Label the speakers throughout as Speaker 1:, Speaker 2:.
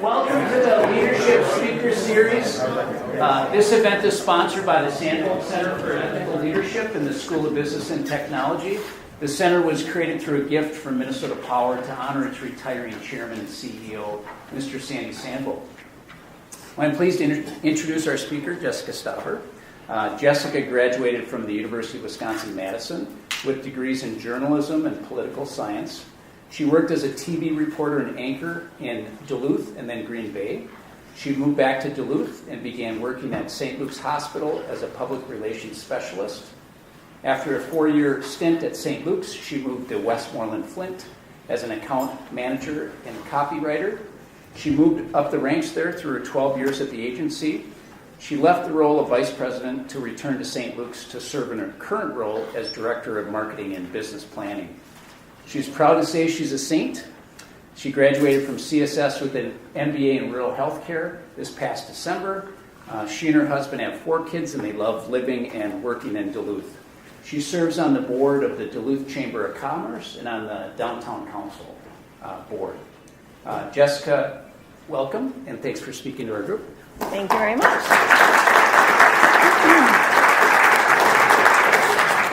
Speaker 1: Welcome to the Leadership Speaker Series. This event is sponsored by the Sandbulte Center for Ethical Leadership in the School of Business and Technology. The center was created through a gift from Minnesota Power to honor its retiring chairman and CEO, Mr. Sandy Sandbulte. I'm pleased to introduce our speaker, Jessica Stauber. Jessica graduated from the University of Wisconsin-Madison with degrees in journalism and political science. She worked as a TV reporter and anchor in Duluth and then Green Bay. She moved back to Duluth and began working at St. Luke's Hospital as a public relations specialist. After a 4-year stint at St. Luke's, she moved to Westmoreland Flint as an account manager and copywriter. She moved up the ranks there through her 12 years at the agency. She left the role of vice president to return to St. Luke's to serve in her current role as director of marketing and business planning. She's proud to say she's a saint. She graduated from CSS with an MBA in rural health care this past December. She and her husband have 4 kids, and they love living and working in Duluth. She serves on the board of the Duluth Chamber of Commerce and on the Downtown Council board. Jessica, welcome, and thanks for speaking to our group.
Speaker 2: Thank you very much.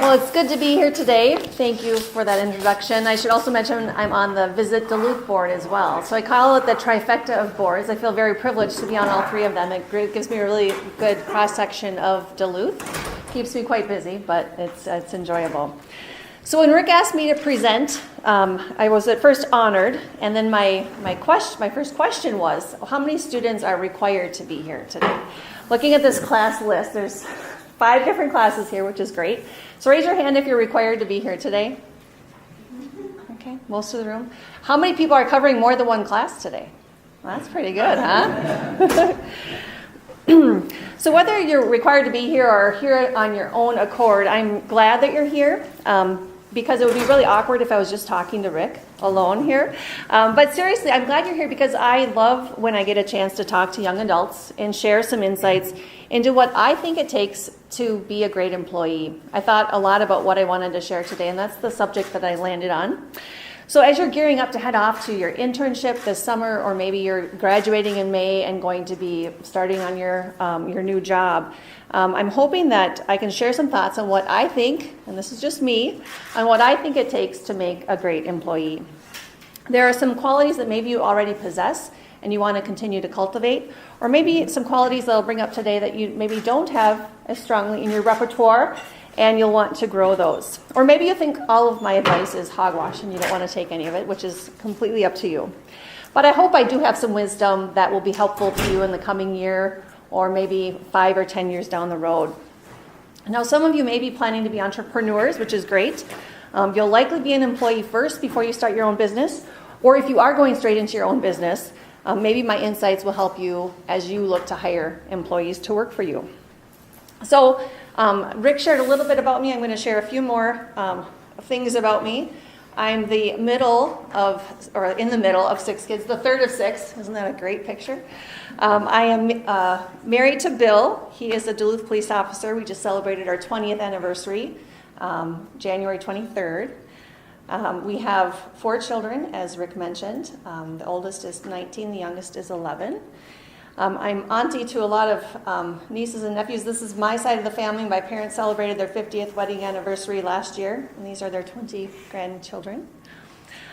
Speaker 2: Well, it's good to be here today. Thank you for that introduction. I should also mention I'm on the Visit Duluth board as well. So I call it the trifecta of boards. I feel very privileged to be on all 3 of them. It gives me a really good cross-section of Duluth. Keeps me quite busy, but it's enjoyable. So when Rick asked me to present, I was at first honored, and then my first question was, how many students are required to be here today? Looking at this class list, there's 5 different classes here, which is great. So raise your hand if you're required to be here today. Okay, most of the room. How many people are covering more than one class today? Well, that's pretty good, huh? So whether you're required to be here or here on your own accord, I'm glad that you're here. Because it would be really awkward if I was just talking to Rick alone here. But seriously, I'm glad you're here because I love when I get a chance to talk to young adults and share some insights into what I think it takes to be a great employee. I thought a lot about what I wanted to share today, and that's the subject that I landed on. So as you're gearing up to head off to your internship this summer, or maybe you're graduating in May and going to be starting on your new job, I'm hoping that I can share some thoughts on what I think, and this is just me, on what I think it takes to make a great employee. There are some qualities that maybe you already possess and you want to continue to cultivate, or maybe some qualities that I'll bring up today that you maybe don't have as strongly in your repertoire, and you'll want to grow those. Or maybe you think all of my advice is hogwash and you don't want to take any of it, which is completely up to you. But I hope I do have some wisdom that will be helpful to you in the coming year, or maybe 5 or 10 years down the road. Now, some of you may be planning to be entrepreneurs, which is great. You'll likely be an employee first before you start your own business, or if you are going straight into your own business, maybe my insights will help you as you look to hire employees to work for you. So, Rick shared a little bit about me. I'm going to share a few more things about me. I'm in the middle of 6 kids, the third of 6. Isn't that a great picture? I am married to Bill. He is a Duluth police officer. We just celebrated our 20th anniversary, January 23rd. We have 4 children, as Rick mentioned. The oldest is 19, the youngest is 11. I'm auntie to a lot of nieces and nephews. This is my side of the family. My parents celebrated their 50th wedding anniversary last year, and these are their 20 grandchildren.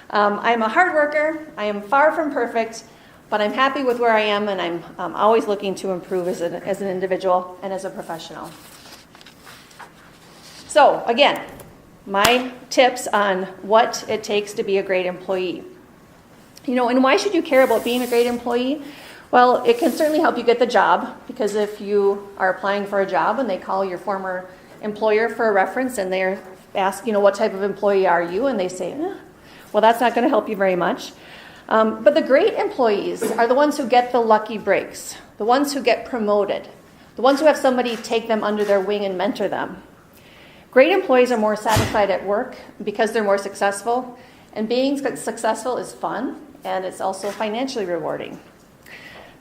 Speaker 2: I'm a hard worker. I am far from perfect, but I'm happy with where I am, and I'm always looking to improve as an individual and as a professional. So, again, my tips on what it takes to be a great employee. And why should you care about being a great employee? Well, it can certainly help you get the job, because if you are applying for a job and they call your former employer for a reference and they ask, what type of employee are you? And they say, well, that's not going to help you very much. But the great employees are the ones who get the lucky breaks, the ones who get promoted, the ones who have somebody take them under their wing and mentor them. Great employees are more satisfied at work because they're more successful, and being successful is fun, and it's also financially rewarding.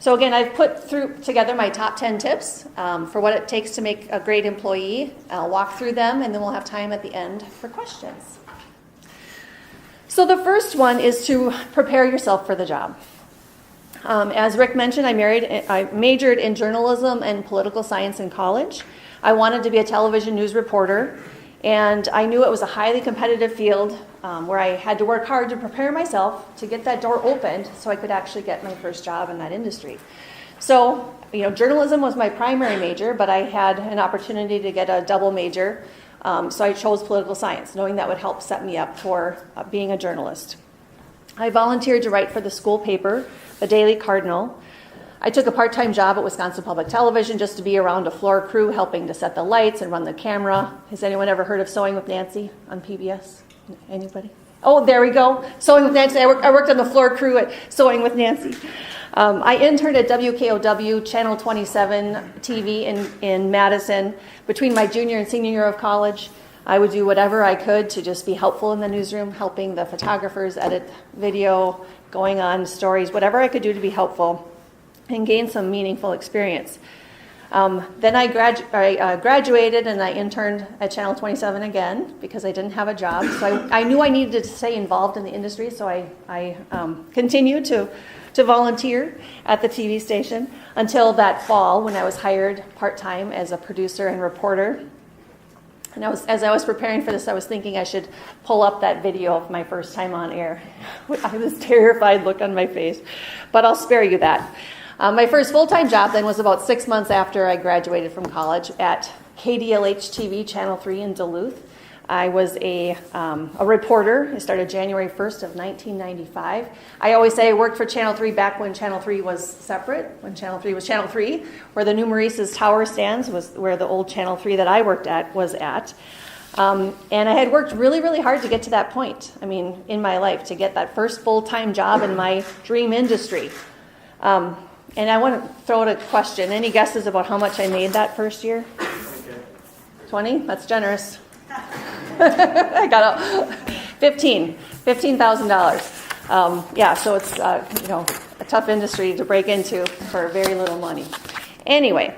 Speaker 2: So again, I've put together my top 10 tips for what it takes to make a great employee. I'll walk through them, and then we'll have time at the end for questions. So the first one is to prepare yourself for the job. As Rick mentioned, I majored in journalism and political science in college. I wanted to be a television news reporter, and I knew it was a highly competitive field where I had to work hard to prepare myself to get that door opened so I could actually get my first job in that industry. So, journalism was my primary major, but I had an opportunity to get a double major, so I chose political science, knowing that would help set me up for being a journalist. I volunteered to write for the school paper, the Daily Cardinal. I took a part-time job at Wisconsin Public Television just to be around a floor crew helping to set the lights and run the camera. Has anyone ever heard of Sewing with Nancy on PBS? Anybody? Oh, there we go. Sewing with Nancy. I worked on the floor crew at Sewing with Nancy. I interned at WKOW Channel 27 TV in Madison between my junior and senior year of college. I would do whatever I could to just be helpful in the newsroom, helping the photographers edit video, going on stories, whatever I could do to be helpful and gain some meaningful experience. Then I graduated and I interned at Channel 27 again because I didn't have a job. So I knew I needed to stay involved in the industry, so I continued to volunteer at the TV station until that fall when I was hired part-time as a producer and reporter. And as I was preparing for this, I was thinking I should pull up that video of my first time on air. I had this terrified look on my face, but I'll spare you that. My first full-time job then was about 6 months after I graduated from college at KDLH TV Channel 3 in Duluth. I was a reporter. I started January 1st of 1995. I always say I worked for Channel 3 back when Channel 3 was separate, when Channel 3 was Channel 3, where the New Maurice's Tower stands was where the old Channel 3 that I worked at was at. And I had worked really, really hard to get to that point, in my life, to get that first full-time job in my dream industry. And I want to throw out a question. Any guesses about how much I made that first year? 20? That's generous. I got $15,000. So it's a tough industry to break into for very little money. Anyway,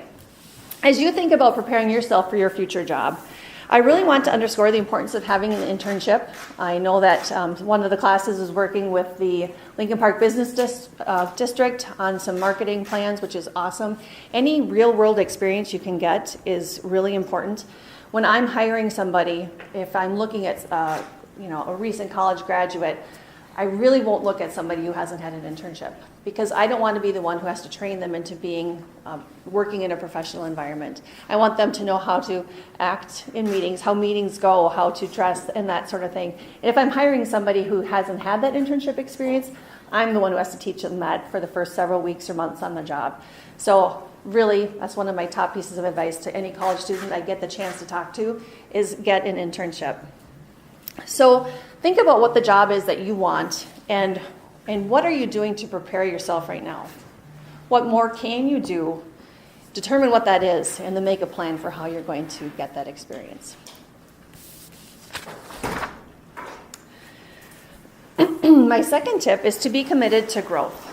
Speaker 2: as you think about preparing yourself for your future job, I really want to underscore the importance of having an internship. I know that one of the classes is working with the Lincoln Park Business District on some marketing plans, which is awesome. Any real-world experience you can get is really important. When I'm hiring somebody, if I'm looking at a recent college graduate, I really won't look at somebody who hasn't had an internship because I don't want to be the one who has to train them into working in a professional environment. I want them to know how to act in meetings, how meetings go, how to dress, and that sort of thing. And if I'm hiring somebody who hasn't had that internship experience, I'm the one who has to teach them that for the first several weeks or months on the job. So really, that's one of my top pieces of advice to any college student I get the chance to talk to is get an internship. So think about what the job is that you want and what are you doing to prepare yourself right now? What more can you do? Determine what that is and then make a plan for how you're going to get that experience. My second tip is to be committed to growth.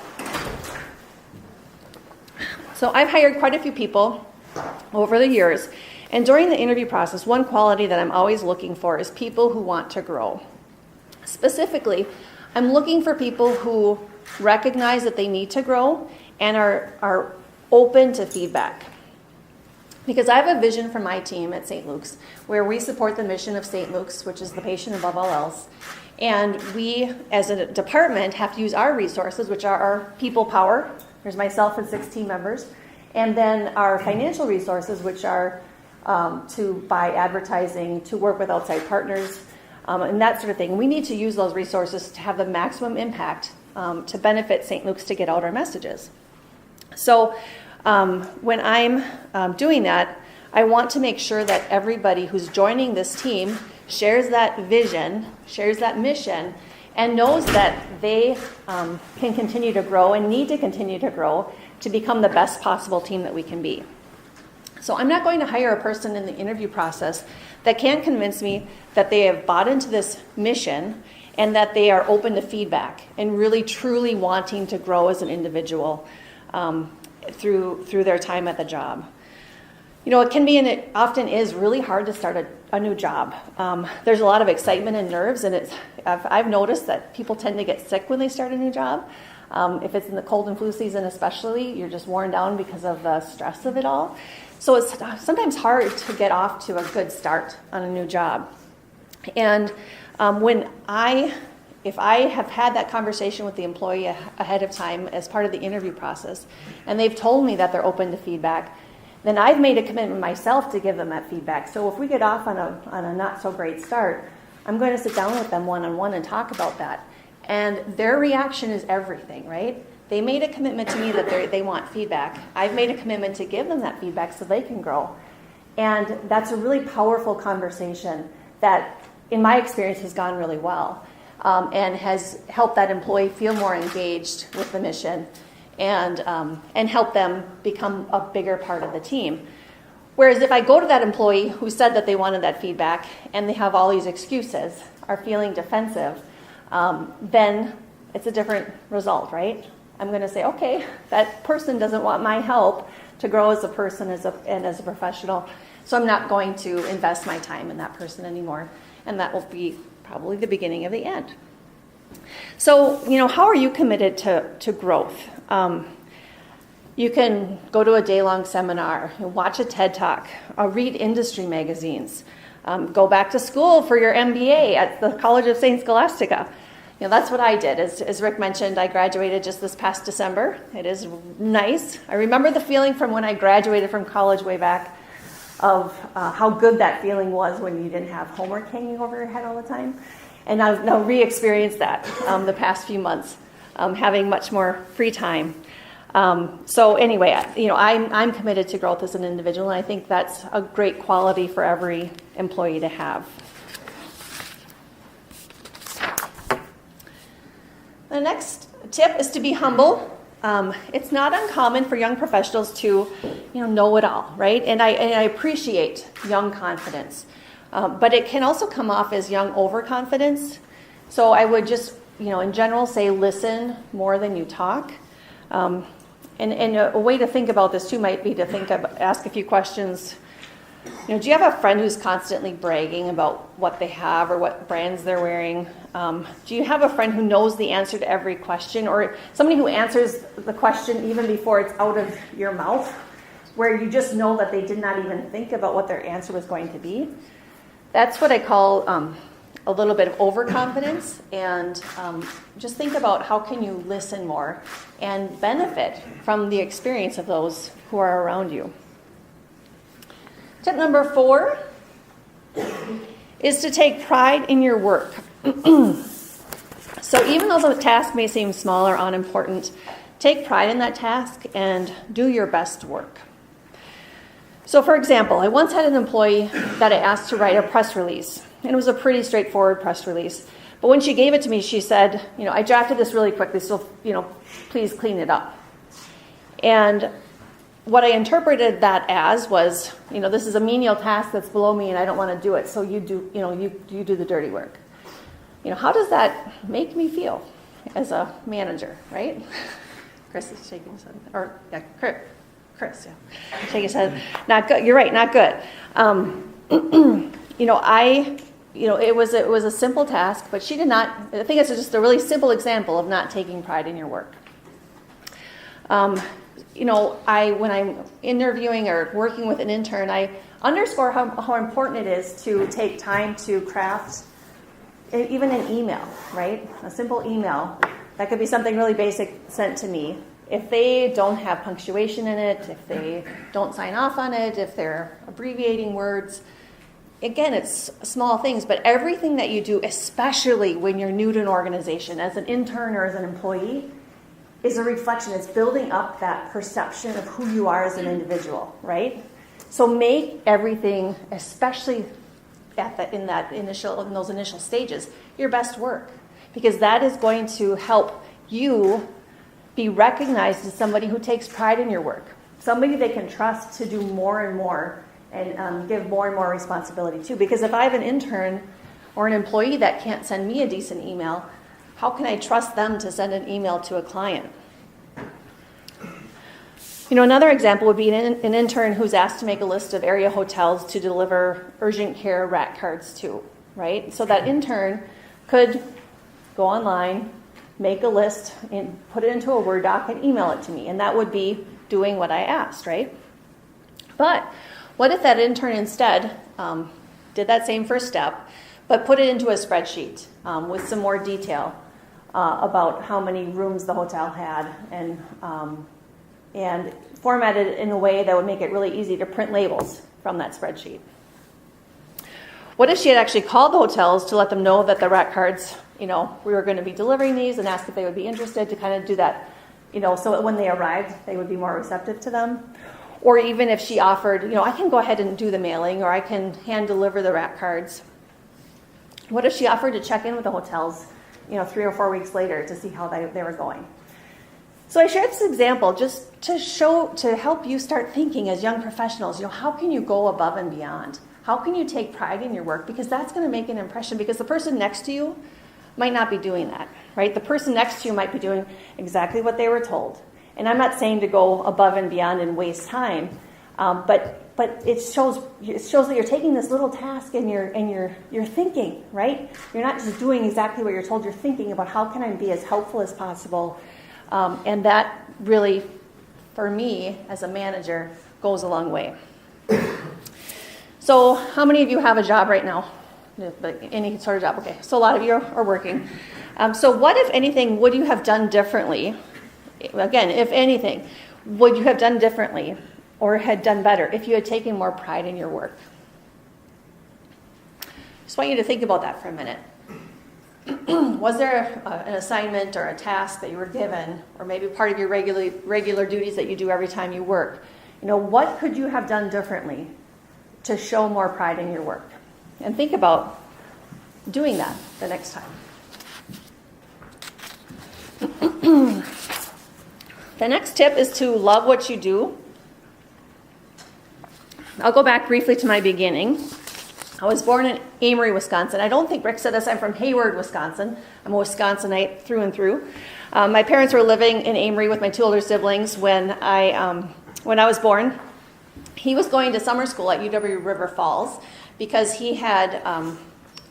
Speaker 2: So I've hired quite a few people over the years, and during the interview process, one quality that I'm always looking for is people who want to grow. Specifically, I'm looking for people who recognize that they need to grow and are open to feedback. Because I have a vision for my team at St. Luke's where we support the mission of St. Luke's, which is the patient above all else. And we, as a department, have to use our resources, which are our people power. There's myself and 6 team members. And then our financial resources, which are to buy advertising, to work with outside partners, and that sort of thing. We need to use those resources to have the maximum impact to benefit St. Luke's to get out our messages. So when I'm doing that, I want to make sure that everybody who's joining this team shares that vision, shares that mission, and knows that they can continue to grow and need to continue to grow to become the best possible team that we can be. So I'm not going to hire a person in the interview process that can't convince me that they have bought into this mission and that they are open to feedback and really truly wanting to grow as an individual through their time at the job. You know, it can be and it often is really hard to start a new job. There's a lot of excitement and nerves, and I've noticed that people tend to get sick when they start a new job. If it's in the cold and flu season especially, you're just worn down because of the stress of it all. So it's sometimes hard to get off to a good start on a new job. And if I have had that conversation with the employee ahead of time as part of the interview process, and they've told me that they're open to feedback, then I've made a commitment myself to give them that feedback. So if we get off on a not so great start, I'm going to sit down with them one-on-one and talk about that. And their reaction is everything, right? They made a commitment to me that they want feedback. I've made a commitment to give them that feedback so they can grow. And that's a really powerful conversation that, in my experience, has gone really well. And has helped that employee feel more engaged with the mission and help them become a bigger part of the team. Whereas if I go to that employee who said that they wanted that feedback and they have all these excuses, are feeling defensive, then it's a different result, right? I'm going to say, okay, that person doesn't want my help to grow as a person and as a professional, so I'm not going to invest my time in that person anymore. And that will be probably the beginning of the end. So, how are you committed to growth? You can go to a day-long seminar, watch a TED Talk, read industry magazines, go back to school for your MBA at the College of St. Scholastica. That's what I did. As Rick mentioned, I graduated just this past December. It is nice. I remember the feeling from when I graduated from college way back of how good that feeling was when you didn't have homework hanging over your head all the time. And I've now re-experienced that the past few months, having much more free time. So anyway, I'm committed to growth as an individual, and I think that's a great quality for every employee to have. The next tip is to be humble. It's not uncommon for young professionals to, know it all, right? And I appreciate young confidence, but it can also come off as young overconfidence. So I would just, in general, say listen more than you talk. And a way to think about this too might be to ask a few questions. Do you have a friend who's constantly bragging about what they have or what brands they're wearing? Do you have a friend who knows the answer to every question, or somebody who answers the question even before it's out of your mouth, where you just know that they did not even think about what their answer was going to be? That's what I call a little bit of overconfidence, and just think about how can you listen more and benefit from the experience of those who are around you. Tip number 4 is to take pride in your work. So even though the task may seem small or unimportant, take pride in that task and do your best work. So for example, I once had an employee that I asked to write a press release, and it was a pretty straightforward press release. But when she gave it to me, she said, I drafted this really quickly, so, please clean it up. And what I interpreted that as was, this is a menial task that's below me and I don't want to do it, so you do, you do the dirty work. How does that make me feel as a manager, right? Chris is shaking his head. Or, yeah, Chris, yeah. Shaking his head. Not good. You're right, not good. It was a simple task, but she did not, I think it's just a really simple example of not taking pride in your work. When I'm interviewing or working with an intern, I underscore how important it is to take time to craft even an email, right? A simple email. That could be something really basic sent to me. If they don't have punctuation in it, if they don't sign off on it, if they're abbreviating words, again, it's small things, but everything that you do, especially when you're new to an organization, as an intern or as an employee, is a reflection. It's building up that perception of who you are as an individual, right? So make everything, especially in those initial stages, your best work, because that is going to help you be recognized as somebody who takes pride in your work, somebody they can trust to do more and more and give more and more responsibility to. Because if I have an intern or an employee that can't send me a decent email, how can I trust them to send an email to a client? Another example would be an intern who's asked to make a list of area hotels to deliver urgent care rat cards to, right? So that intern could go online, make a list and put it into a Word doc and email it to me. And that would be doing what I asked, right? But what if that intern instead did that same first step, but put it into a spreadsheet with some more detail about how many rooms the hotel had, and formatted it in a way that would make it really easy to print labels from that spreadsheet? What if she had actually called the hotels to let them know that the rack cards, we were going to be delivering these, and asked if they would be interested to kind of do that, so that when they arrived, they would be more receptive to them? Or even if she offered, I can go ahead and do the mailing, or I can hand deliver the rack cards. What if she offered to check in with the hotels, 3 or 4 weeks later to see how they were going? So I shared this example just to help you start thinking as young professionals, how can you go above and beyond? How can you take pride in your work? Because that's going to make an impression, because the person next to you might not be doing that, right? The person next to you might be doing exactly what they were told. And I'm not saying to go above and beyond and waste time, but it shows that you're taking this little task and you're thinking, right? You're not just doing exactly what you're told. You're thinking about how can I be as helpful as possible, and that really, for me as a manager, goes a long way. So, how many of you have a job right now? Any sort of job? Okay, so a lot of you are working. So, what, if anything, would you have done differently? Again, if anything, would you have done differently or had done better if you had taken more pride in your work? Just want you to think about that for a minute. Was there an assignment or a task that you were given, or maybe part of your regular duties that you do every time you work? What could you have done differently to show more pride in your work? And think about doing that the next time. The next tip is to love what you do. I'll go back briefly to my beginning. I was born in Amory, Wisconsin. I don't think Rick said this. I'm from Hayward, Wisconsin. I'm a Wisconsinite through and through. My parents were living in Amory with my two older siblings when I was born. He was going to summer school at UW River Falls because he had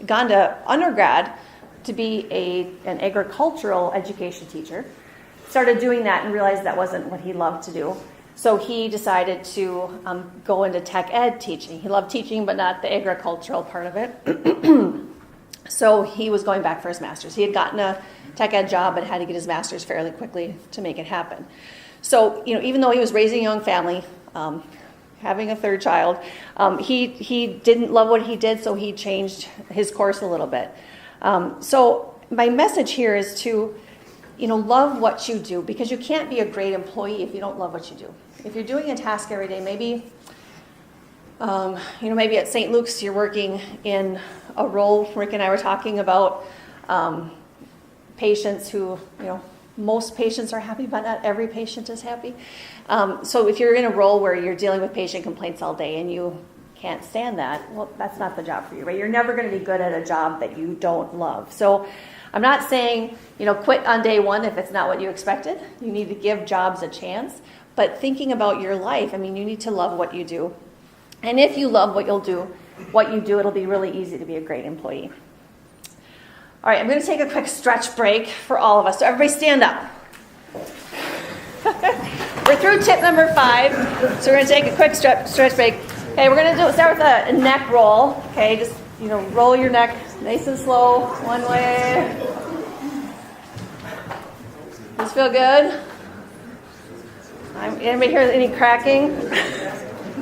Speaker 2: gone to undergrad to be an agricultural education teacher. Started doing that and realized that wasn't what he loved to do. So he decided to go into tech ed teaching. He loved teaching, but not the agricultural part of it. So he was going back for his master's. He had gotten a tech ed job, but had to get his master's fairly quickly to make it happen. So, even though he was raising a young family, having a third child, he didn't love what he did, so he changed his course a little bit. So my message here is to love what you do, because you can't be a great employee if you don't love what you do. If you're doing a task every day, maybe at St. Luke's you're working in a role. Rick and I were talking about patients who, most patients are happy, but not every patient is happy. So if you're in a role where you're dealing with patient complaints all day and you can't stand that, well, that's not the job for you, right? You're never going to be good at a job that you don't love. So I'm not saying, quit on day one if it's not what you expected. You need to give jobs a chance. But thinking about your life, you need to love what you do. And if you love what you do, it'll be really easy to be a great employee. All right, I'm going to take a quick stretch break for all of us. So everybody stand up. We're through tip number 5. So we're going to take a quick stretch break. Okay, we're going to start with a neck roll. Okay, just, roll your neck nice and slow, one way. Does this feel good? Anybody hear any cracking?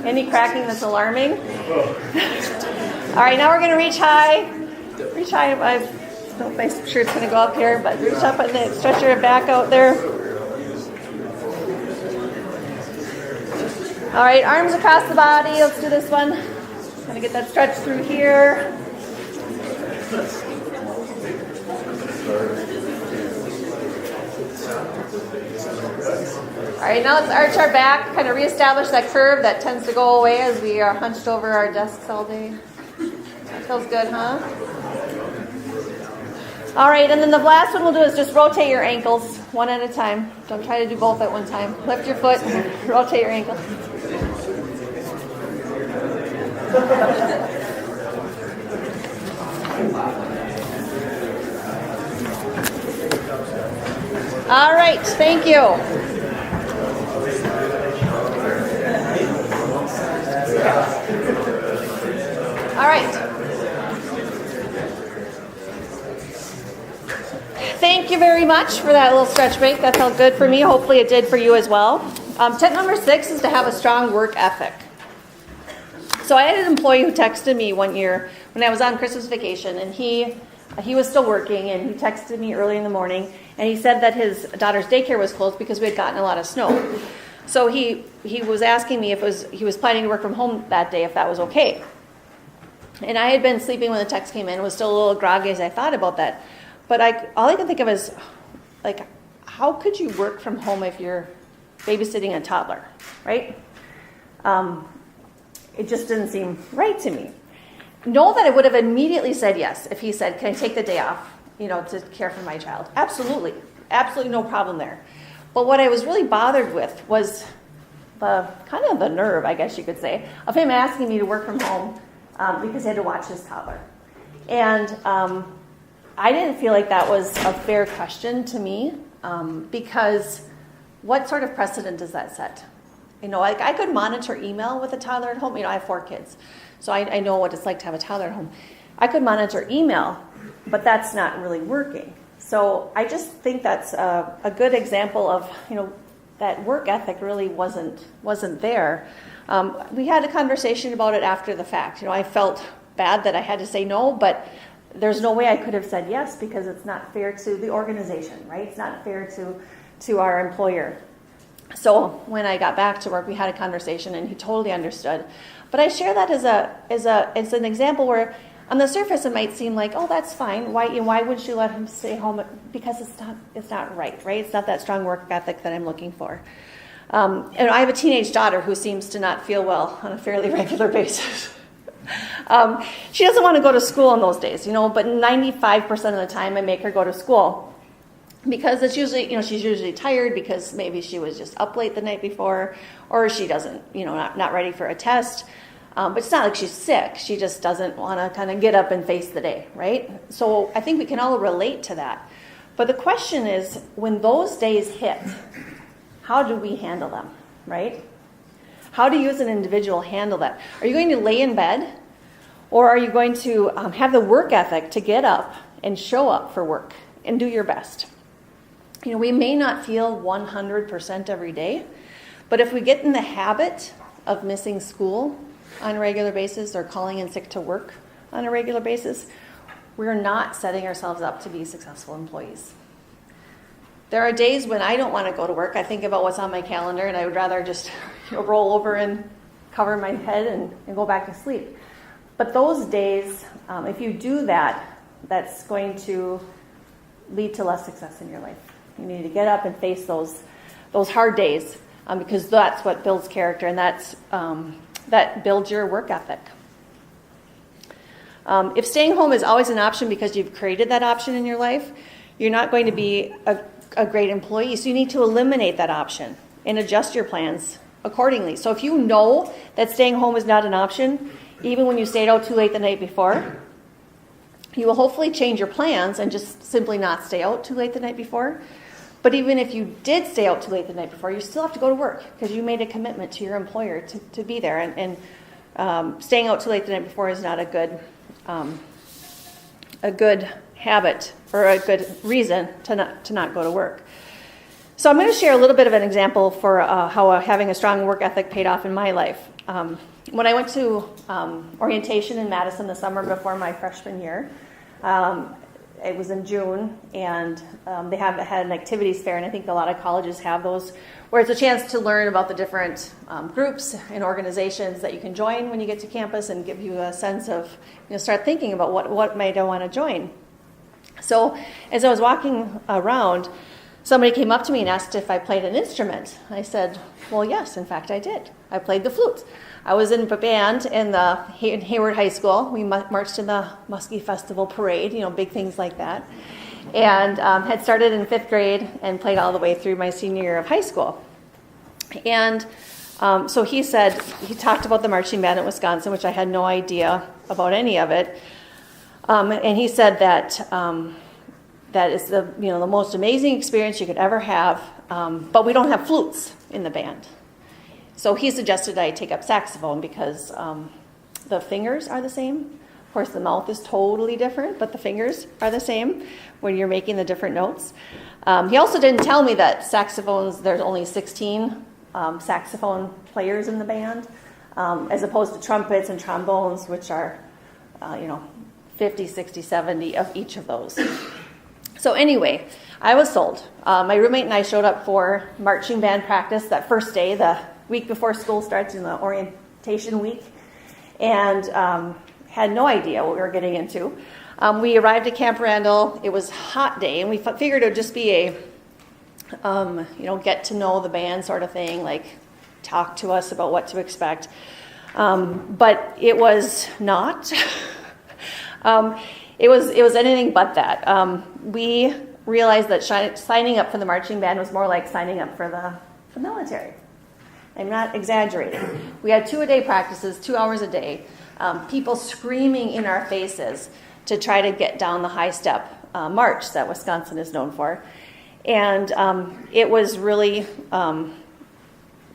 Speaker 2: Any cracking that's alarming? All right, now we're going to reach high. Reach high. I don't know if my shirt's going to go up here, but reach up and then stretch your back out there. All right, arms across the body. Let's do this one. Going to get that stretch through here. All right, now let's arch our back, kind of reestablish that curve that tends to go away as we are hunched over our desks all day. That feels good, huh? All right, and then the last one we'll do is just rotate your ankles one at a time. Don't try to do both at one time. Lift your foot, rotate your ankle. All right, thank you. All right. Thank you very much for that little stretch break. That felt good for me. Hopefully it did for you as well. Tip number 6 is to have a strong work ethic. So I had an employee who texted me one year when I was on Christmas vacation, and he was still working, and he texted me early in the morning, and he said that his daughter's daycare was closed because we had gotten a lot of snow. So he was asking me if he was planning to work from home that day, if that was okay. And I had been sleeping when the text came in, was still a little groggy as I thought about that. But all I can think of is, like, how could you work from home if you're babysitting a toddler, right? It just didn't seem right to me. Know that I would have immediately said yes if he said, can I take the day off, to care for my child? Absolutely. Absolutely no problem there. But what I was really bothered with was the nerve, I guess you could say, of him asking me to work from home because he had to watch his toddler. And I didn't feel like that was a fair question to me because what sort of precedent does that set? I could monitor email with a toddler at home. I have 4 kids, so I know what it's like to have a toddler at home. I could monitor email, but that's not really working. So I just think that's a good example of, that work ethic really wasn't there. We had a conversation about it after the fact. I felt bad that I had to say no, but there's no way I could have said yes because it's not fair to the organization, right? It's not fair to our employer. So when I got back to work, we had a conversation, and he totally understood. But I share that as an example where, on the surface, it might seem like, oh, that's fine. Why would you let him stay home? Because it's not right? It's not that strong work ethic that I'm looking for. And I have a teenage daughter who seems to not feel well on a fairly regular basis. She doesn't want to go to school on those days, but 95% of the time I make her go to school. Because it's usually, she's usually tired because maybe she was just up late the night before, or she doesn't, not ready for a test. But it's not like she's sick. She just doesn't want to kind of get up and face the day, right? So I think we can all relate to that. But the question is, when those days hit, how do we handle them, right? How do you as an individual handle that? Are you going to lay in bed, or are you going to have the work ethic to get up and show up for work and do your best? We may not feel 100% every day, but if we get in the habit of missing school on a regular basis or calling in sick to work on a regular basis, we're not setting ourselves up to be successful employees. There are days when I don't want to go to work. I think about what's on my calendar, and I would rather just roll over and cover my head and go back to sleep. But those days, if you do that, that's going to lead to less success in your life. You need to get up and face those hard days because that's what builds character, and that builds your work ethic. If staying home is always an option because you've created that option in your life, you're not going to be a great employee. So you need to eliminate that option and adjust your plans accordingly. So if you know that staying home is not an option, even when you stayed out too late the night before, you will hopefully change your plans and just simply not stay out too late the night before. But even if you did stay out too late the night before, you still have to go to work because you made a commitment to your employer to be there. And staying out too late the night before is not a good habit or a good reason to not go to work. So I'm going to share a little bit of an example for how having a strong work ethic paid off in my life. When I went to orientation in Madison the summer before my freshman year, it was in June, and they had an activities fair, and I think a lot of colleges have those, where it's a chance to learn about the different groups and organizations that you can join when you get to campus and give you a sense of, start thinking about what might I want to join. So as I was walking around, somebody came up to me and asked if I played an instrument. I said, well, yes, in fact, I did. I played the flute. I was in a band in Hayward High School. We marched in the Muskie Festival Parade, big things like that. And had started in 5th grade and played all the way through my senior year of high school. And so he talked about the marching band in Wisconsin, which I had no idea about any of it. And he said that that is the most amazing experience you could ever have, but we don't have flutes in the band. So he suggested I take up saxophone because the fingers are the same. Of course, the mouth is totally different, but the fingers are the same when you're making the different notes. He also didn't tell me that saxophones, there's only 16 saxophone players in the band, as opposed to trumpets and trombones, which are, 50, 60, 70 of each of those. So anyway, I was sold. My roommate and I showed up for marching band practice that first day, the week before school starts in the orientation week, and had no idea what we were getting into. We arrived at Camp Randall. It was a hot day, and we figured it would just be a, get to know the band sort of thing, like talk to us about what to expect. But it was not. It was anything but that. We realized that signing up for the marching band was more like signing up for the military. I'm not exaggerating. We had 2-a-day practices, 2 hours a day, people screaming in our faces to try to get down the high step march that Wisconsin is known for. And it was really,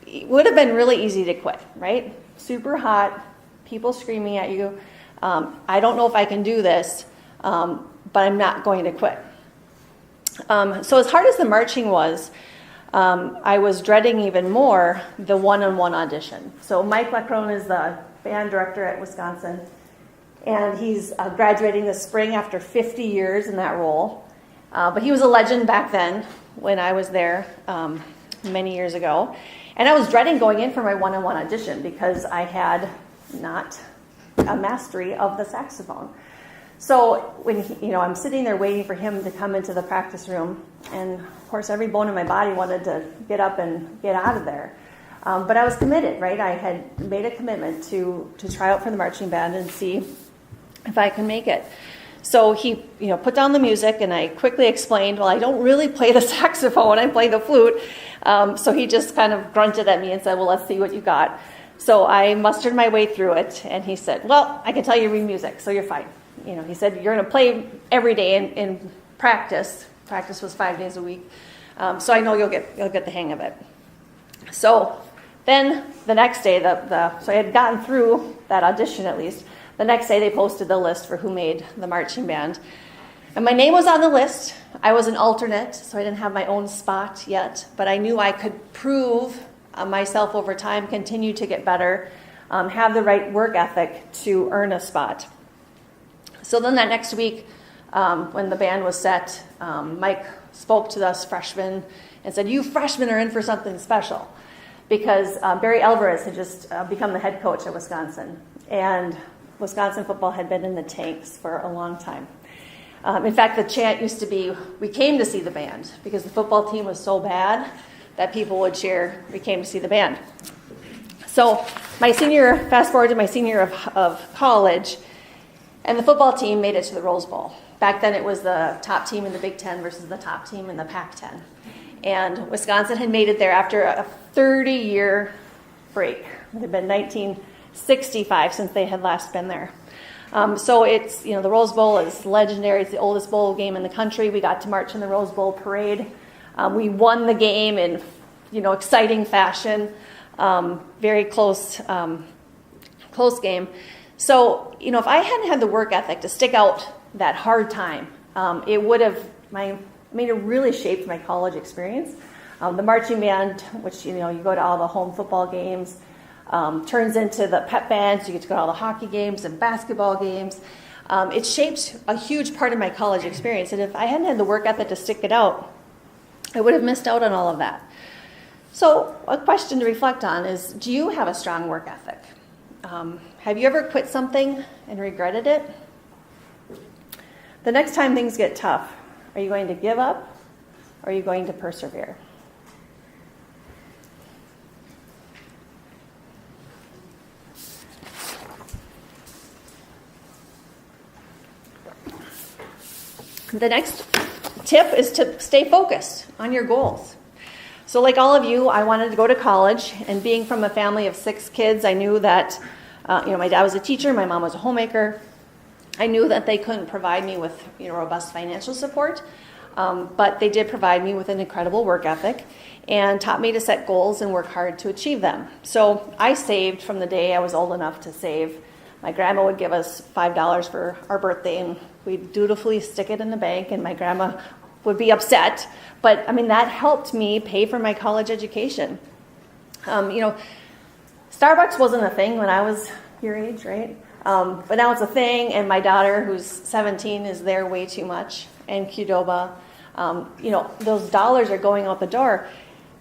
Speaker 2: it would have been really easy to quit, right? Super hot, people screaming at you. I don't know if I can do this, but I'm not going to quit. So as hard as the marching was, I was dreading even more the one-on-one audition. So Mike Lacrone is the band director at Wisconsin, and he's graduating this spring after 50 years in that role. But he was a legend back then when I was there many years ago. And I was dreading going in for my one-on-one audition because I had not a mastery of the saxophone. So when I'm sitting there waiting for him to come into the practice room, and of course every bone in my body wanted to get up and get out of there. But I was committed, right? I had made a commitment to try out for the marching band and see if I can make it. So he put down the music, and I quickly explained, well, I don't really play the saxophone, I play the flute. So he just kind of grunted at me and said, well, let's see what you got. So I mustered my way through it, and he said, well, I can tell you read music, so you're fine. He said, you're going to play every day in practice. Practice was 5 days a week. So I know you'll get the hang of it. So then the next day, so I had gotten through that audition at least. The next day they posted the list for who made the marching band. And my name was on the list. I was an alternate, so I didn't have my own spot yet. But I knew I could prove myself over time, continue to get better, have the right work ethic to earn a spot. So then that next week, when the band was set, Mike spoke to us freshmen and said, you freshmen are in for something special. Because Barry Alvarez had just become the head coach at Wisconsin. And Wisconsin football had been in the tanks for a long time. In fact, the chant used to be, we came to see the band, because the football team was so bad that people would cheer, we came to see the band. So fast forward to my senior year of college, and the football team made it to the Rose Bowl. Back then it was the top team in the Big Ten versus the top team in the Pac-10. And Wisconsin had made it there after a 30-year break. It had been 1965 since they had last been there. So it's, the Rose Bowl is legendary. It's the oldest bowl game in the country. We got to march in the Rose Bowl parade. We won the game in, exciting fashion. Very close game. So, if I hadn't had the work ethic to stick out that hard time, it would have, it really shaped my college experience. The marching band, which, you go to all the home football games, turns into the pep band, so you get to go to all the hockey games and basketball games. It shaped a huge part of my college experience, and if I hadn't had the work ethic to stick it out, I would have missed out on all of that. So a question to reflect on is, do you have a strong work ethic? Have you ever quit something and regretted it? The next time things get tough, are you going to give up, or are you going to persevere? The next tip is to stay focused on your goals. So like all of you, I wanted to go to college, and being from a family of 6 kids, I knew that my dad was a teacher, my mom was a homemaker. I knew that they couldn't provide me with robust financial support, but they did provide me with an incredible work ethic and taught me to set goals and work hard to achieve them. So I saved from the day I was old enough to save. My grandma would give us $5 for our birthday, and we'd dutifully stick it in the bank, and my grandma would be upset. But, that helped me pay for my college education. Starbucks wasn't a thing when I was your age, right? But now it's a thing, and my daughter, who's 17, is there way too much, and Qdoba. Those dollars are going out the door.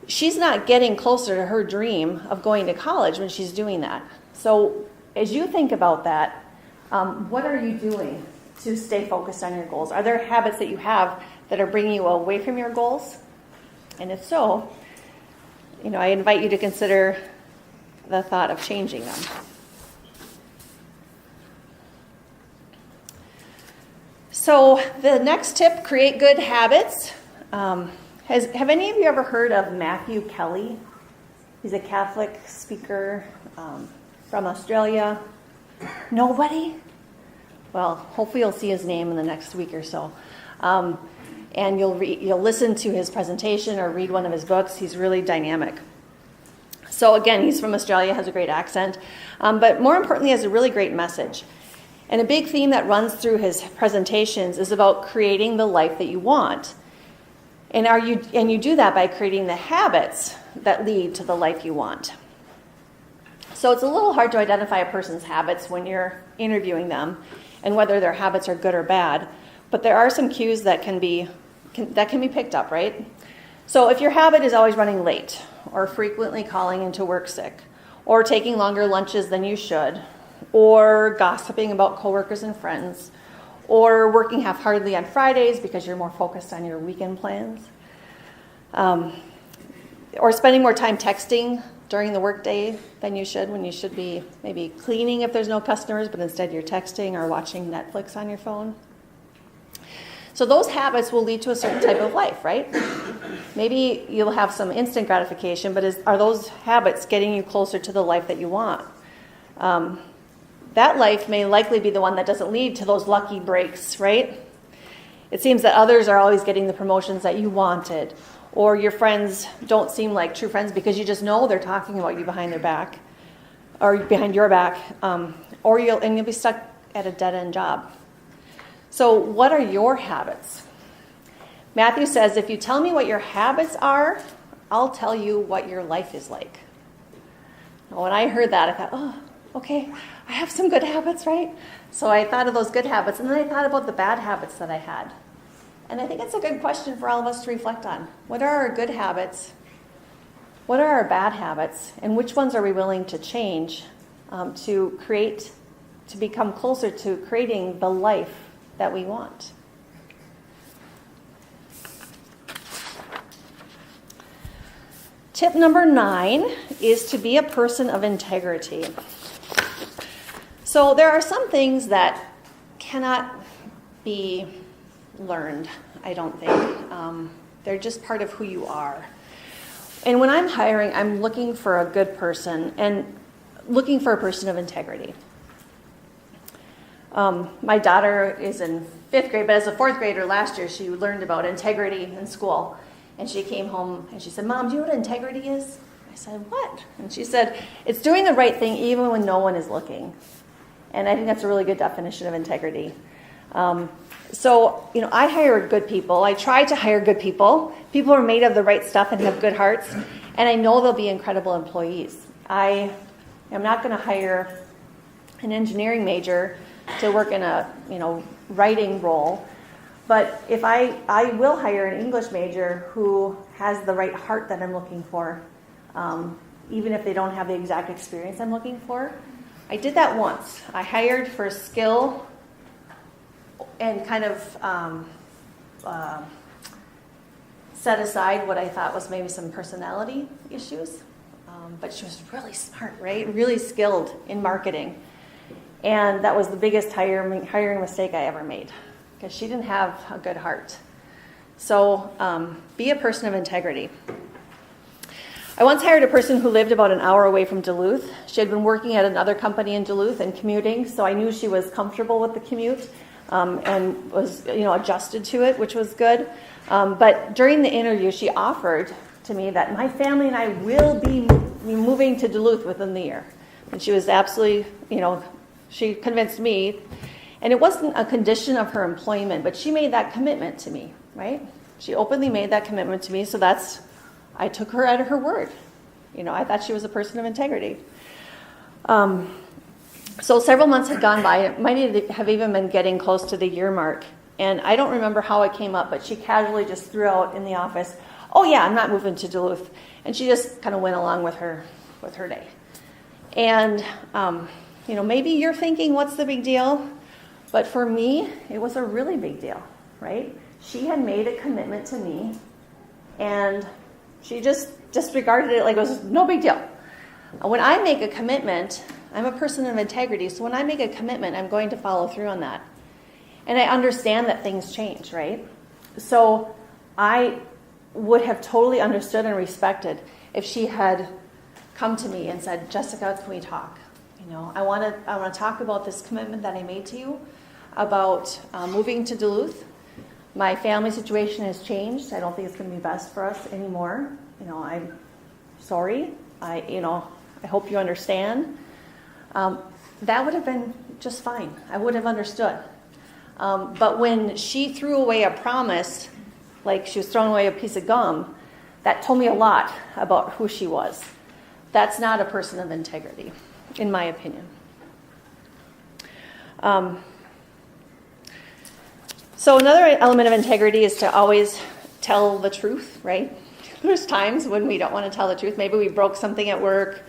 Speaker 2: She's not getting closer to her dream of going to college when she's doing that. So as you think about that, what are you doing to stay focused on your goals? Are there habits that you have that are bringing you away from your goals? And if so, I invite you to consider the thought of changing them. So the next tip, create good habits. Have any of you ever heard of Matthew Kelly? He's a Catholic speaker from Australia. Nobody? Well, hopefully you'll see his name in the next week or so. And you'll listen to his presentation or read one of his books. He's really dynamic. So again, he's from Australia, has a great accent. But more importantly, has a really great message. And a big theme that runs through his presentations is about creating the life that you want. And you do that by creating the habits that lead to the life you want. So it's a little hard to identify a person's habits when you're interviewing them and whether their habits are good or bad. But there are some cues that can be picked up, right? So if your habit is always running late, or frequently calling into work sick, or taking longer lunches than you should, or gossiping about coworkers and friends, or working half-heartedly on Fridays because you're more focused on your weekend plans, or spending more time texting during the workday than you should, when you should be maybe cleaning if there's no customers, but instead you're texting or watching Netflix on your phone. So those habits will lead to a certain type of life, right? Maybe you'll have some instant gratification, but are those habits getting you closer to the life that you want? That life may likely be the one that doesn't lead to those lucky breaks, right? It seems that others are always getting the promotions that you wanted, or your friends don't seem like true friends because you just know they're talking about you behind their back, or behind your back, or you'll be stuck at a dead-end job. So what are your habits? Matthew says, if you tell me what your habits are, I'll tell you what your life is like. When I heard that, I thought, oh, okay, I have some good habits, right? So I thought of those good habits, and then I thought about the bad habits that I had. And I think it's a good question for all of us to reflect on. What are our good habits? What are our bad habits? And which ones are we willing to change to become closer to creating the life that we want? Tip number 9 is to be a person of integrity. So there are some things that cannot be learned, I don't think. They're just part of who you are. And when I'm hiring, I'm looking for a good person and looking for a person of integrity. My daughter is in 5th grade, but as a 4th grader last year, she learned about integrity in school. And she came home and she said, Mom, do you know what integrity is? I said, what? And she said, it's doing the right thing even when no one is looking. And I think that's a really good definition of integrity. So, I hire good people. I try to hire good people. People are made of the right stuff and have good hearts. And I know they'll be incredible employees. I am not going to hire an engineering major to work in a, writing role. But if I will hire an English major who has the right heart that I'm looking for, even if they don't have the exact experience I'm looking for. I did that once. I hired for skill and kind of set aside what I thought was maybe some personality issues. But she was really smart, right? Really skilled in marketing. And that was the biggest hiring mistake I ever made, because she didn't have a good heart. So be a person of integrity. I once hired a person who lived about an hour away from Duluth. She had been working at another company in Duluth and commuting, so I knew she was comfortable with the commute and was, adjusted to it, which was good. But during the interview, she offered to me that my family and I will be moving to Duluth within the year. And she was absolutely, she convinced me. And it wasn't a condition of her employment, but she made that commitment to me, right? She openly made that commitment to me, so I took her at her word. I thought she was a person of integrity. So several months had gone by. It might have even been getting close to the year mark. And I don't remember how it came up, but she casually just threw out in the office, "Oh yeah, I'm not moving to Duluth." And she just kind of went along with her day. And, maybe you're thinking, what's the big deal? But for me, it was a really big deal, right? She had made a commitment to me, and she just disregarded it like it was no big deal. When I make a commitment, I'm a person of integrity, so when I make a commitment, I'm going to follow through on that. And I understand that things change, right? So I would have totally understood and respected if she had come to me and said, "Jessica, can we talk? I want to talk about this commitment that I made to you about moving to Duluth. My family situation has changed. I don't think it's going to be best for us anymore. I'm sorry. I hope you understand." That would have been just fine. I would have understood. But when she threw away a promise, like she was throwing away a piece of gum, that told me a lot about who she was. That's not a person of integrity, in my opinion. So another element of integrity is to always tell the truth, right? There's times when we don't want to tell the truth. Maybe we broke something at work.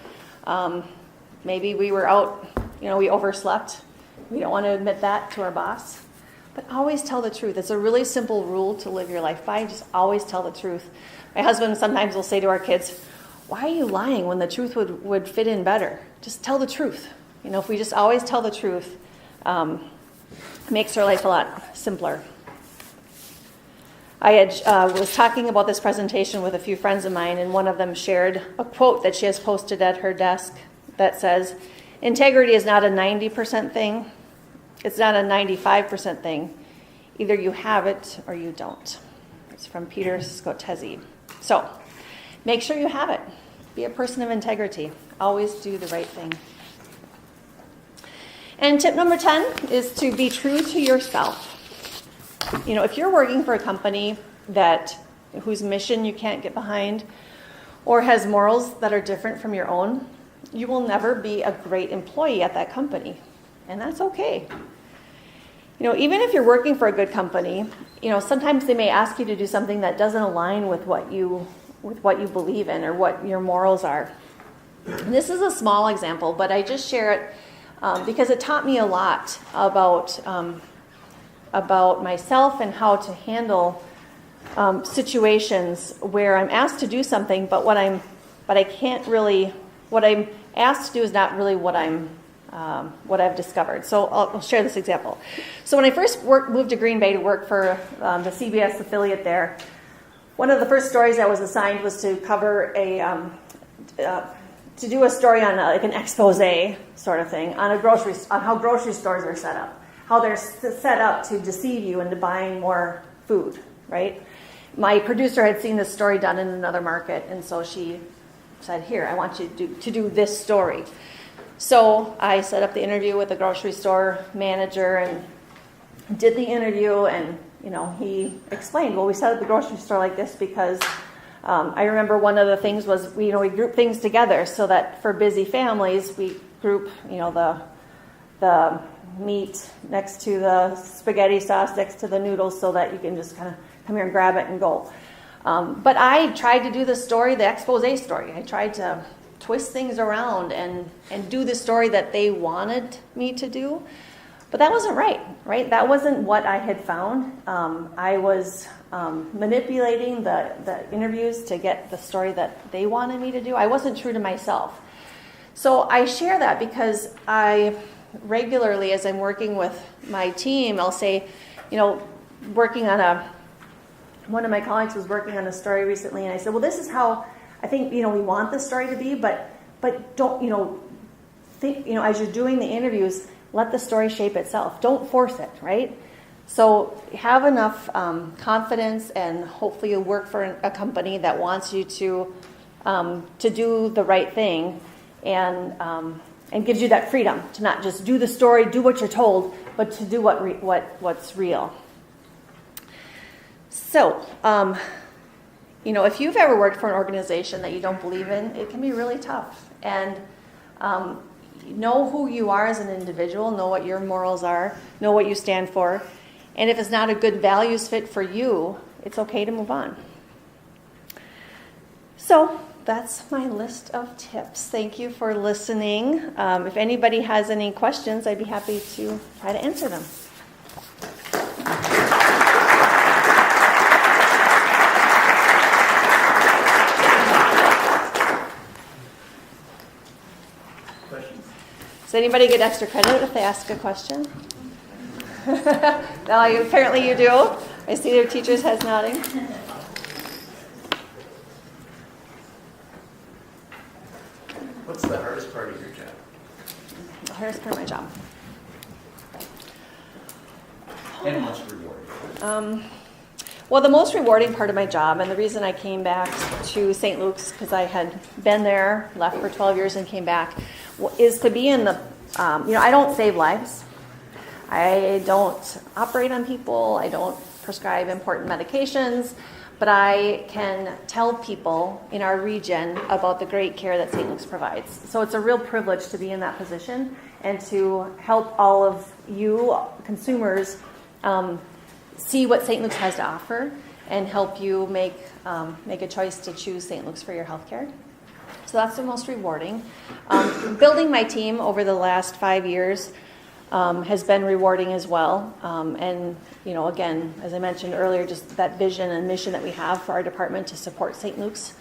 Speaker 2: Maybe we were out, we overslept. We don't want to admit that to our boss. But always tell the truth. It's a really simple rule to live your life by. Just always tell the truth. My husband sometimes will say to our kids, "Why are you lying when the truth would fit in better? Just tell the truth." If we just always tell the truth, it makes our life a lot simpler. I was talking about this presentation with a few friends of mine, and one of them shared a quote that she has posted at her desk that says, "Integrity is not a 90% thing. It's not a 95% thing. Either you have it or you don't." It's from Peter Scotese. So, make sure you have it. Be a person of integrity. Always do the right thing. And tip number 10 is to be true to yourself. If you're working for a company whose mission you can't get behind or has morals that are different from your own, you will never be a great employee at that company. And that's okay. Even if you're working for a good company, sometimes they may ask you to do something that doesn't align with what you believe in or what your morals are. And this is a small example, but I just share it because it taught me a lot about myself and how to handle situations where I'm asked to do something, but what I'm asked to do is not really what I've discovered. So I'll share this example. So when I first moved to Green Bay to work for the CBS affiliate there, one of the first stories I was assigned was to cover to do a story on an expose sort of thing on how grocery stores are set up, how they're set up to deceive you into buying more food, right? My producer had seen this story done in another market, and so she said, "Here, I want you to do this story." So I set up the interview with the grocery store manager and did the interview, and he explained, "Well, we set up the grocery store like this because I remember one of the things was we group things together so that for busy families we group the meat next to the spaghetti sauce next to the noodles so that you can just kind of come here and grab it and go." But I tried to do the story, the expose story. I tried to twist things around and do the story that they wanted me to do. But that wasn't right? That wasn't what I had found. I was manipulating the interviews to get the story that they wanted me to do. I wasn't true to myself. So I share that because I regularly, as I'm working with my team, I'll say, working on one of my colleagues was working on a story recently, and I said, "Well, this is how I think, we want the story to be, but don't, think, as you're doing the interviews, let the story shape itself. Don't force it, right? So have enough confidence, and hopefully you'll work for a company that wants you to do the right thing, and gives you that freedom to not just do the story, do what you're told, but to do what's real. So, if you've ever worked for an organization that you don't believe in, it can be really tough. And know who you are as an individual, know what your morals are, know what you stand for. And if it's not a good values fit for you, it's okay to move on. So that's my list of tips. Thank you for listening. If anybody has any questions, I'd be happy to try to answer them.
Speaker 1: Questions?
Speaker 2: Does anybody get extra credit if they ask a question? No, apparently you do. I see their teacher's heads nodding.
Speaker 1: What's the hardest part of your job?
Speaker 2: The hardest part of my job.
Speaker 1: And most rewarding?
Speaker 2: Well, the most rewarding part of my job, and the reason I came back to St. Luke's, because I had been there, left for 12 years and came back, is to be in the, I don't save lives. I don't operate on people. I don't prescribe important medications. But I can tell people in our region about the great care that St. Luke's provides. So it's a real privilege to be in that position and to help all of you consumers see what St. Luke's has to offer and help you make a choice to choose St. Luke's for your health care. So that's the most rewarding. Building my team over the last 5 years has been rewarding as well. And, again, as I mentioned earlier, just that vision and mission that we have for our department to support St. Luke's.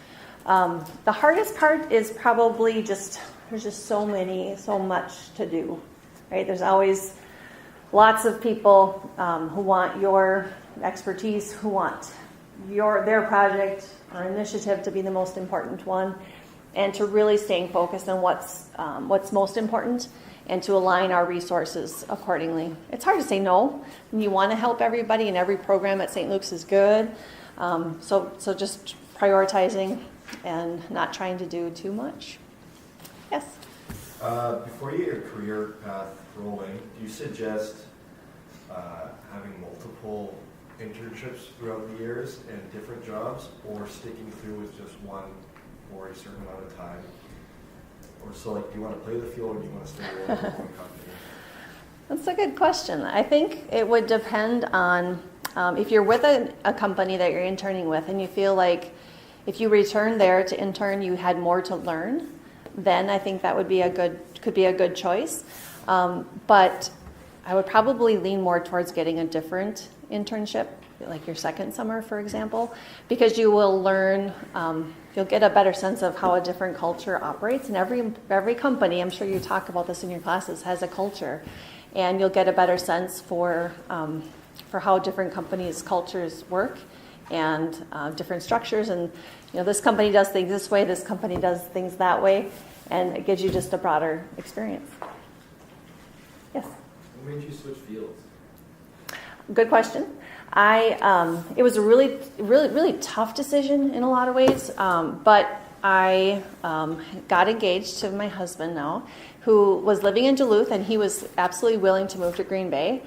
Speaker 2: The hardest part is probably there's just so much to do, right? There's always lots of people who want your expertise, who want their project or initiative to be the most important one, and to really staying focused on what's most important, and to align our resources accordingly. It's hard to say no. You want to help everybody, and every program at St. Luke's is good. So just prioritizing and not trying to do too much. Yes?
Speaker 3: Before you get your career path rolling, do you suggest having multiple internships throughout the years and different jobs, or sticking through with just one for a certain amount of time? Or so, do you want to play the field, or do you want to stay with one company?
Speaker 2: That's a good question. I think it would depend on if you're with a company that you're interning with and you feel like if you return there to intern, you had more to learn, then I think that could be a good choice. But I would probably lean more towards getting a different internship, like your second summer, for example, because you will learn, you'll get a better sense of how a different culture operates. And every company, I'm sure you talk about this in your classes, has a culture, and you'll get a better sense for how different companies' cultures work and different structures. And this company does things this way, this company does things that way, and it gives you just a broader experience. Yes.
Speaker 3: What made you switch fields?
Speaker 2: Good question. It was a really, really, really tough decision in a lot of ways, but I got engaged to my husband now, who was living in Duluth, and he was absolutely willing to move to Green Bay.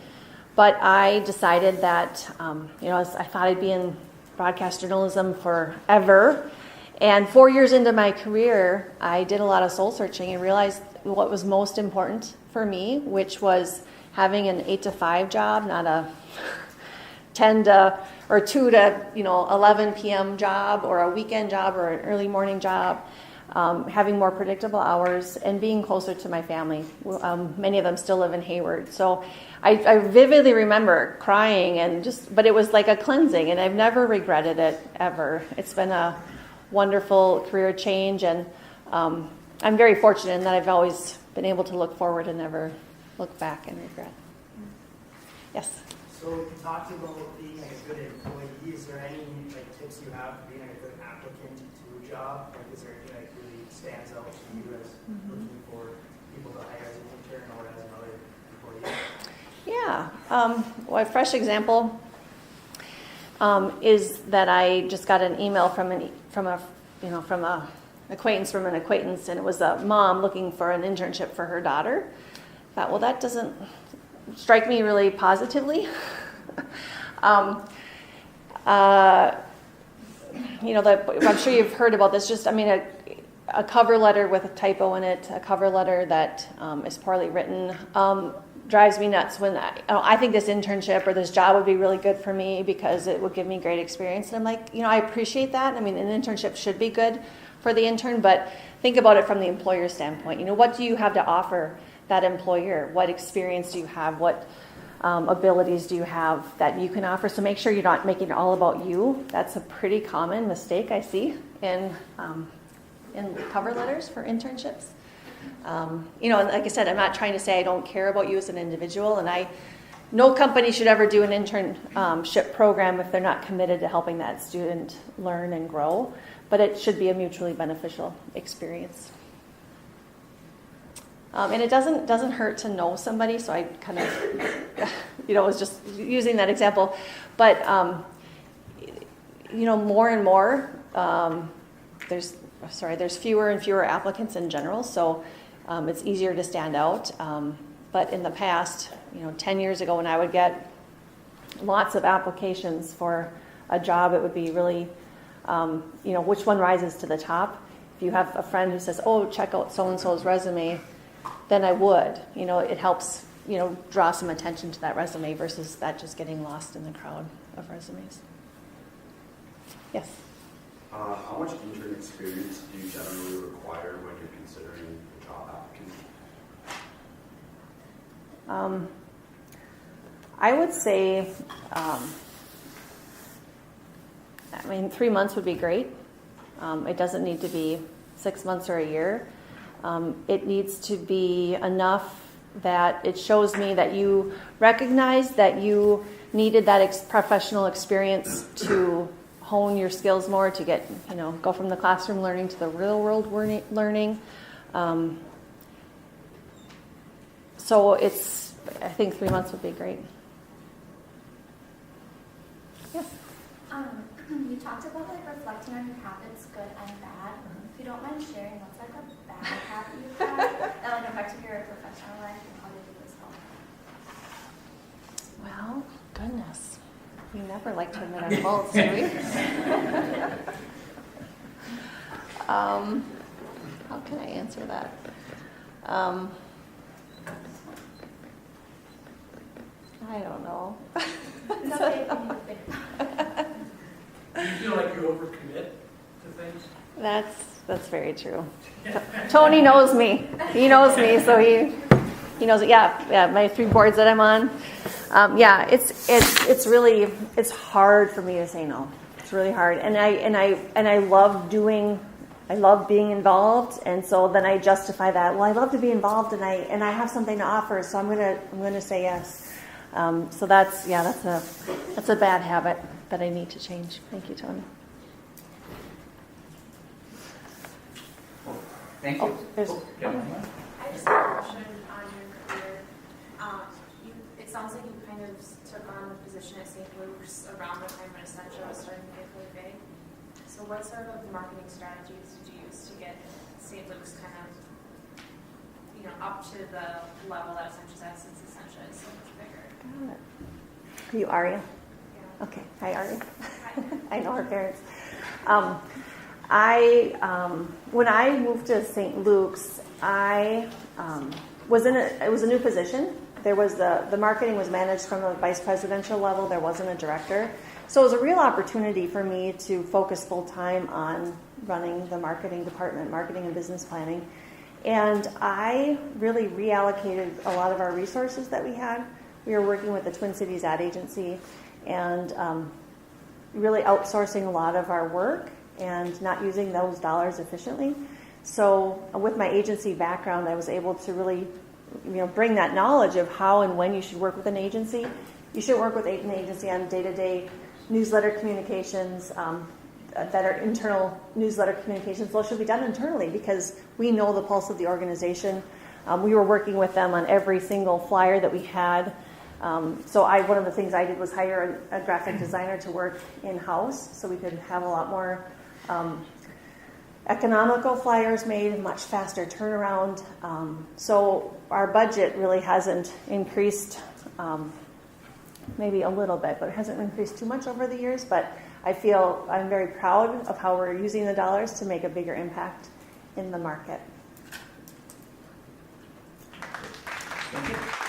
Speaker 2: But I decided that, I thought I'd be in broadcast journalism forever. And 4 years into my career, I did a lot of soul searching and realized what was most important for me, which was having an 8 to 5 job, not a 10 to or 2 to 11 p.m. job, or a weekend job, or an early morning job. Having more predictable hours and being closer to my family. Many of them still live in Hayward, so I vividly remember crying but it was like a cleansing, and I've never regretted it ever. It's been a wonderful career change, and I'm very fortunate in that I've always been able to look forward and never look back and regret. Yes.
Speaker 4: So you talked about being a good employee. Is there any tips you have for being a good applicant to job? Like, is there anything that really stands out to you as looking for people to hire as an intern or as another employee?
Speaker 2: Yeah. Well, a fresh example is that I just got an email from an acquaintance, and it was a mom looking for an internship for her daughter. I thought, well, that doesn't strike me really positively. I'm sure you've heard about this. Just, a cover letter with a typo in it, a cover letter that is poorly written, drives me nuts. When I think this internship or this job would be really good for me because it would give me great experience. And I'm like, I appreciate that. An internship should be good for the intern, but think about it from the employer standpoint. What do you have to offer that employer? What experience do you have? What abilities do you have that you can offer? So make sure you're not making it all about you. That's a pretty common mistake I see in cover letters for internships. And like I said, I'm not trying to say I don't care about you as an individual, and no company should ever do an internship program if they're not committed to helping that student learn and grow, but it should be a mutually beneficial experience. And it doesn't hurt to know somebody, so I kind of, was just using that example. But, more and more, there's fewer and fewer applicants in general, so it's easier to stand out. But in the past, 10 years ago, when I would get lots of applications for a job, it would be really, which one rises to the top. If you have a friend who says, oh, check out so-and-so's resume, then I would. It helps, draw some attention to that resume versus that just getting lost in the crowd of resumes. Yes?
Speaker 5: How much intern experience do you generally require when you're considering a job applicant?
Speaker 2: I would say, 3 months would be great. It doesn't need to be 6 months or a year. It needs to be enough that it shows me that you recognize that you needed that professional experience to hone your skills more, to get, go from the classroom learning to the real world learning. So I think 3 months would be great. Yes?
Speaker 6: You talked about reflecting on your habits, good and bad. If you don't mind sharing, what's a bad habit you've had that affected your professional life, and how did you this help?
Speaker 2: Well, goodness. We never like to admit our faults, do we? How can I answer that? I don't know.
Speaker 6: It's okay if you need to think.
Speaker 4: Do you feel like you overcommit to things?
Speaker 2: That's very true. Tony knows me. He knows me, so he knows it. Yeah. My 3 boards that I'm on. It's really hard for me to say no. It's really hard, and I love being involved, and so then I justify that. Well, I love to be involved, and I have something to offer, so I'm gonna say yes. So that's a bad habit that I need to change. Thank you, Tony.
Speaker 1: Thank you.
Speaker 6: I just have a question on your career. It sounds like you kind of took on the position at St. Luke's around the time when Essential was starting to get really big. So what sort of marketing strategies did you use to get St. Luke's kind of, up to the level that Essential's at, since Essential is so much bigger?
Speaker 2: Got it. Are you Aria?
Speaker 6: Yeah.
Speaker 2: Okay. Hi, Aria.
Speaker 6: Hi.
Speaker 2: I know her parents. When I moved to St. Luke's, it was a new position. There was the marketing was managed from a vice presidential level. There wasn't a director. So it was a real opportunity for me to focus full time on running the marketing department, marketing and business planning. And I really reallocated a lot of our resources that we had. We were working with the Twin Cities ad agency and really outsourcing a lot of our work and not using those dollars efficiently. So with my agency background, I was able to really bring that knowledge of how and when you should work with an agency. You should work with an agency on day-to-day newsletter communications, that are internal newsletter communications, those should be done internally because we know the pulse of the organization. We were working with them on every single flyer that we had. So one of the things I did was hire a graphic designer to work in-house so we could have a lot more economical flyers made, much faster turnaround. So our budget really hasn't increased, maybe a little bit, but it hasn't increased too much over the years. But I feel I'm very proud of how we're using the dollars to make a bigger impact in the market.
Speaker 1: Thank you.